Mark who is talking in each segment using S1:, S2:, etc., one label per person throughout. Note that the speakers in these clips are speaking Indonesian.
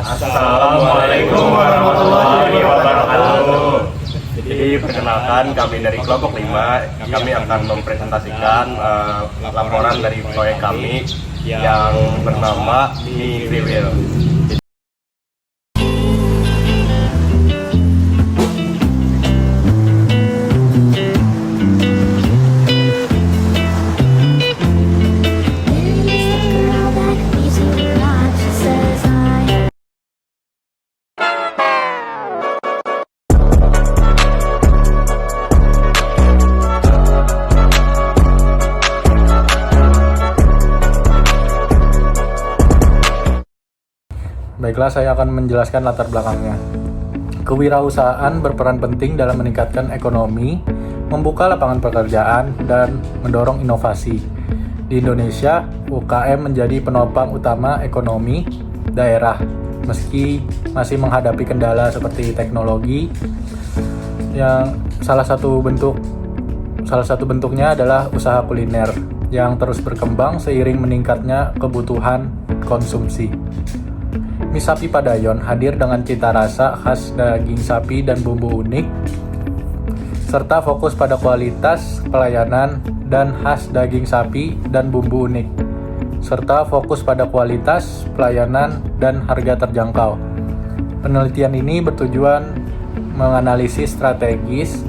S1: Assalamualaikum warahmatullahi wabarakatuh. Jadi perkenalkan, kami dari kelompok 5, kami akan mempresentasikan laporan dari proyek kami yang bernama Mi Rewheel.
S2: Baiklah, saya akan menjelaskan latar belakangnya. Kewirausahaan berperan penting dalam meningkatkan ekonomi, membuka lapangan pekerjaan, dan mendorong inovasi. Di Indonesia, UKM menjadi penopang utama ekonomi daerah, meski masih menghadapi kendala seperti teknologi, yang salah satu bentuknya adalah usaha kuliner yang terus berkembang seiring meningkatnya kebutuhan konsumsi. Mie Sapi Padayon hadir dengan cita rasa khas daging sapi dan bumbu unik, serta fokus pada kualitas pelayanan dan khas daging sapi dan bumbu unik, serta fokus pada kualitas pelayanan dan harga terjangkau. Penelitian ini bertujuan menganalisis strategis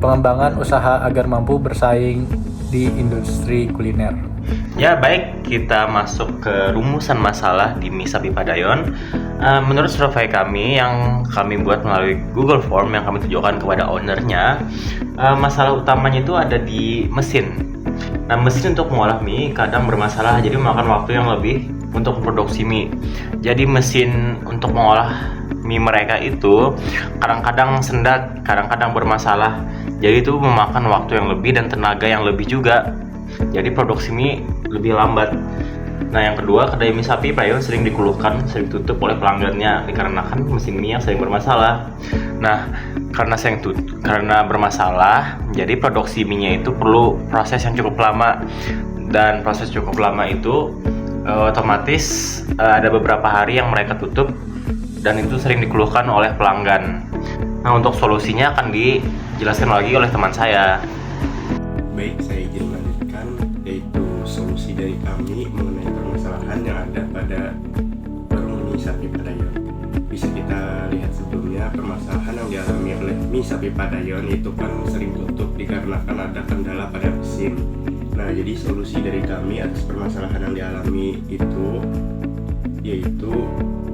S2: pengembangan usaha agar mampu bersaing di industri kuliner.
S3: Ya baik, kita masuk ke rumusan masalah di Mie Sapi Padayon. Menurut survei kami yang kami buat melalui Google Form yang kami tujukan kepada ownernya, masalah utamanya itu ada di mesin. Nah, mesin untuk mengolah mie kadang bermasalah, jadi memakan waktu yang lebih untuk memproduksi mie. Jadi mesin untuk mengolah mie mereka itu kadang-kadang sendat, kadang-kadang bermasalah. Jadi itu memakan waktu yang lebih dan tenaga yang lebih juga. Jadi produksi mie lebih lambat. Nah, yang kedua, kedai Mie Sapi Padayon sering dikeluhkan, sering tutup oleh pelanggannya dikarenakan mesin mie yang sering bermasalah. Nah, karena bermasalah, jadi produksi mie-nya itu perlu proses yang cukup lama. Dan proses cukup lama itu otomatis ada beberapa hari yang mereka tutup dan itu sering dikeluhkan oleh pelanggan. Nah, untuk solusinya akan dijelaskan lagi oleh teman saya.
S1: Baik, saya izin melanjutkan, yaitu solusi dari kami mengenai permasalahan yang ada pada warung Mie Sapi Padayon. Bisa kita lihat sebelumnya, permasalahan yang dialami oleh Mie Sapi Padayon itu kan sering tutup dikarenakan ada kendala pada mesin. Nah, jadi solusi dari kami atas permasalahan yang dialami itu yaitu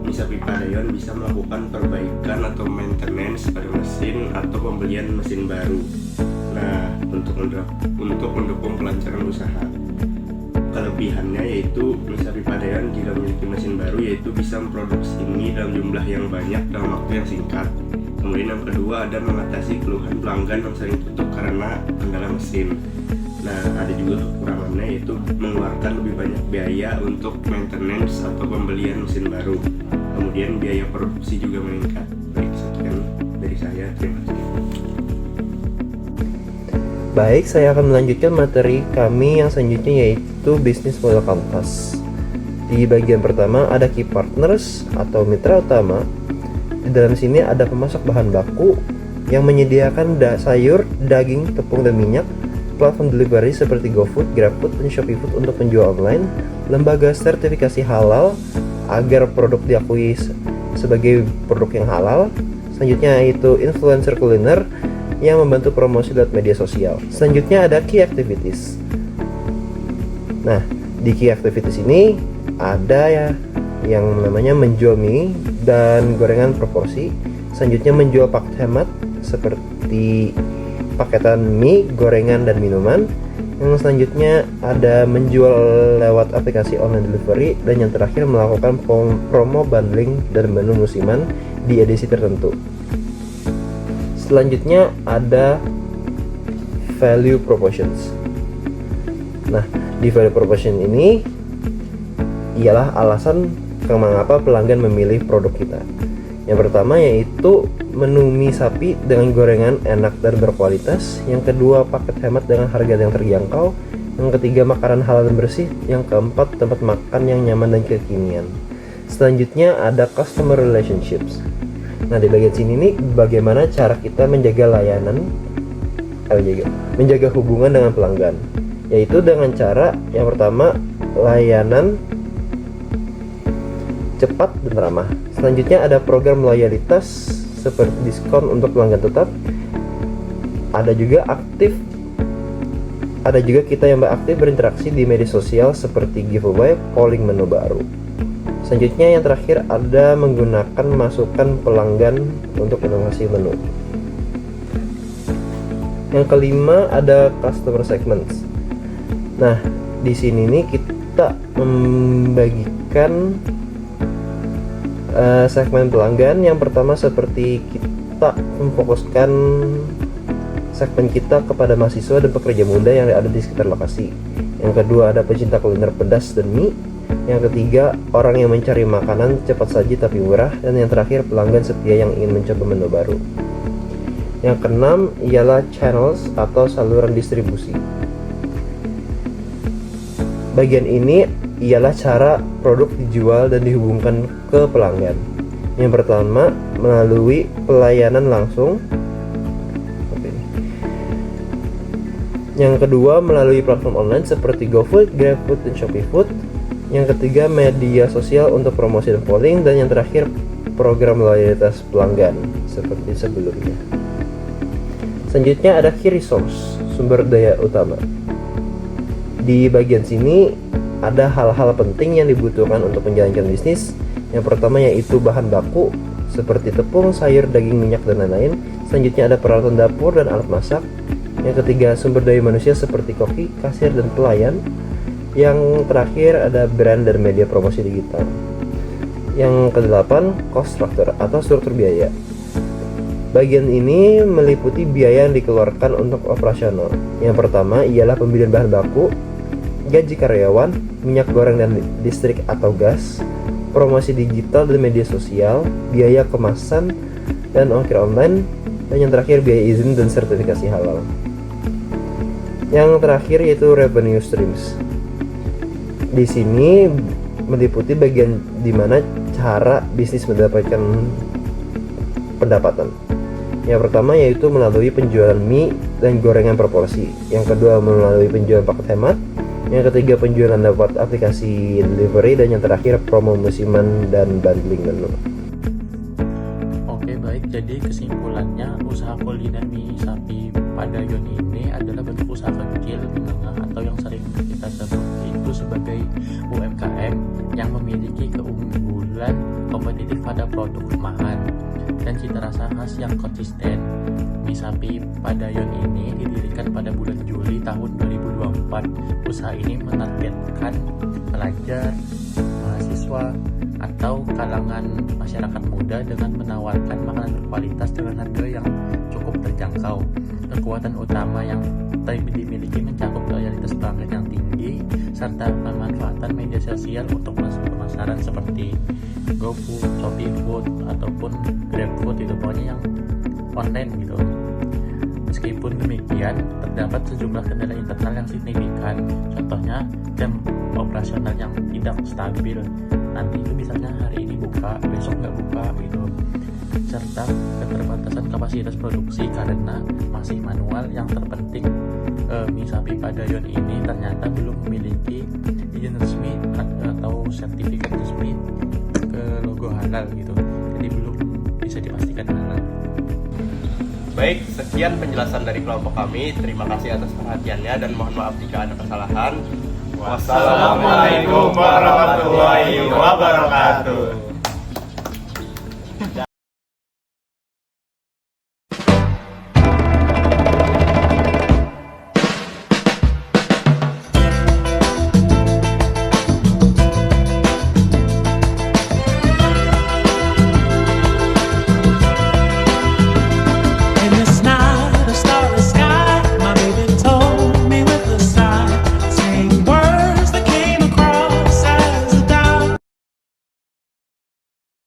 S1: Mie Sapi Padayon bisa melakukan perbaikan atau maintenance pada mesin atau pembelian mesin baru. Nah, untuk mendukung kelancaran usaha. Kelebihannya yaitu Mie Sapi Padayon jika memiliki mesin baru yaitu bisa memproduksi mie dalam jumlah yang banyak dalam waktu yang singkat. Kemudian yang kedua ada mengatasi keluhan pelanggan yang sering tutup karena kendala mesin. Nah, ada juga kekurangannya yaitu mengeluarkan lebih banyak biaya untuk maintenance atau pembelian mesin baru. Kemudian biaya produksi juga meningkat. Baik, sekian dari saya. Terima kasih.
S4: Baik, saya akan melanjutkan materi kami yang selanjutnya yaitu bisnis model kanvas. Di bagian pertama ada key partners atau mitra utama. Di dalam sini ada pemasok bahan baku yang menyediakan sayur, daging, tepung, dan minyak, platform delivery seperti GoFood, GrabFood, dan ShopeeFood untuk penjual online, lembaga sertifikasi halal agar produk diakui sebagai produk yang halal. Selanjutnya yaitu influencer kuliner yang membantu promosi lewat media sosial. Selanjutnya ada key activities. Nah, di key activities ini ada ya yang namanya menjual mie dan gorengan proporsi. Selanjutnya menjual paket hemat seperti paketan mie, gorengan, dan minuman. Yang selanjutnya ada menjual lewat aplikasi online delivery, dan yang terakhir melakukan promo bundling dan menu musiman di edisi tertentu. Selanjutnya ada value propositions. Nah, di value proposition ini ialah alasan mengapa pelanggan memilih produk kita. Yang pertama yaitu menu mie sapi dengan gorengan enak dan berkualitas. Yang kedua, paket hemat dengan harga yang terjangkau. Yang ketiga, makanan halal dan bersih. Yang keempat, tempat makan yang nyaman dan kekinian. Selanjutnya ada customer relationships. Nah, di bagian sini nih bagaimana cara kita menjaga menjaga hubungan dengan pelanggan, yaitu dengan cara yang pertama layanan cepat dan ramah. Selanjutnya ada program loyalitas seperti diskon untuk pelanggan tetap. Ada juga kita yang aktif berinteraksi di media sosial seperti giveaway, polling menu baru. Selanjutnya yang terakhir ada menggunakan masukan pelanggan untuk inovasi menu. Yang kelima ada customer segments. Nah, di sini nih kita membagikan segmen pelanggan. Yang pertama seperti kita memfokuskan segmen kita kepada mahasiswa dan pekerja muda yang ada di sekitar lokasi. Yang kedua ada pecinta kuliner pedas dan mie. Yang ketiga orang yang mencari makanan cepat saji tapi murah. Dan yang terakhir pelanggan setia yang ingin mencoba menu baru. Yang keenam ialah channels atau saluran distribusi. Bagian ini ialah cara produk dijual dan dihubungkan ke pelanggan. Yang pertama melalui pelayanan langsung. Yang kedua melalui platform online seperti GoFood, GrabFood, dan ShopeeFood. Yang ketiga media sosial untuk promosi dan polling. Dan yang terakhir program loyalitas pelanggan seperti sebelumnya. Selanjutnya ada key resource, sumber daya utama. Di bagian sini ada hal-hal penting yang dibutuhkan untuk menjalankan bisnis. Yang pertama yaitu bahan baku seperti tepung, sayur, daging, minyak, dan lain-lain. Selanjutnya ada peralatan dapur dan alat masak. Yang ketiga sumber daya manusia seperti koki, kasir, dan pelayan. Yang terakhir ada brand dan media promosi digital. Yang kedelapan cost structure atau struktur biaya. Bagian ini meliputi biaya yang dikeluarkan untuk operasional. Yang pertama ialah pembelian bahan baku, gaji karyawan, minyak goreng dan listrik atau gas, promosi digital dan media sosial, biaya kemasan dan ongkir online, dan yang terakhir biaya izin dan sertifikasi halal. Yang terakhir yaitu revenue streams. Di sini meliputi bagian di mana cara bisnis mendapatkan pendapatan. Yang pertama yaitu melalui penjualan mie dan gorengan proporsi. Yang kedua melalui penjualan paket hemat. Yang ketiga penjualan lewat aplikasi delivery. Dan yang terakhir promo musiman dan bundling menu.
S2: Oke baik, jadi kesimpulannya usaha kuliner mie sapi Padayon ini adalah bentuk usaha kecil, menengah atau yang sering kita sebut itu sebagai UMKM yang memiliki keunggulan kompetitif pada produk rumahan dan cita rasa khas yang konsisten. Mie sapi Padayon ini didirikan pada bulan Juli tahun 2024. Usaha ini menargetkan pelajar, mahasiswa, atau kalangan masyarakat muda dengan menawarkan makanan berkualitas dengan harga yang cukup terjangkau. Kekuatan utama yang dimiliki mencakup loyalitas pelanggan yang tinggi serta pemanfaatan media sosial untuk masuk ke pemasaran seperti GoFood, ShopeeFood ataupun GrabFood, itu pokoknya yang online gitu. Meskipun demikian, terdapat sejumlah kendala internal yang signifikan. Contohnya jam operasional yang tidak stabil. Nanti itu misalnya hari ini buka, besok nggak buka gitu. Serta keterbatasan kapasitas produksi karena masih manual. Yang terpenting mie sapi Padayon ini ternyata belum memiliki izin resmi atau sertifikat resmi ke logo halal gitu. Jadi belum bisa dipastikan halal.
S1: Baik, sekian penjelasan dari kelompok kami. Terima kasih atas perhatiannya dan mohon maaf jika ada kesalahan.
S5: Wassalamualaikum warahmatullahi wabarakatuh.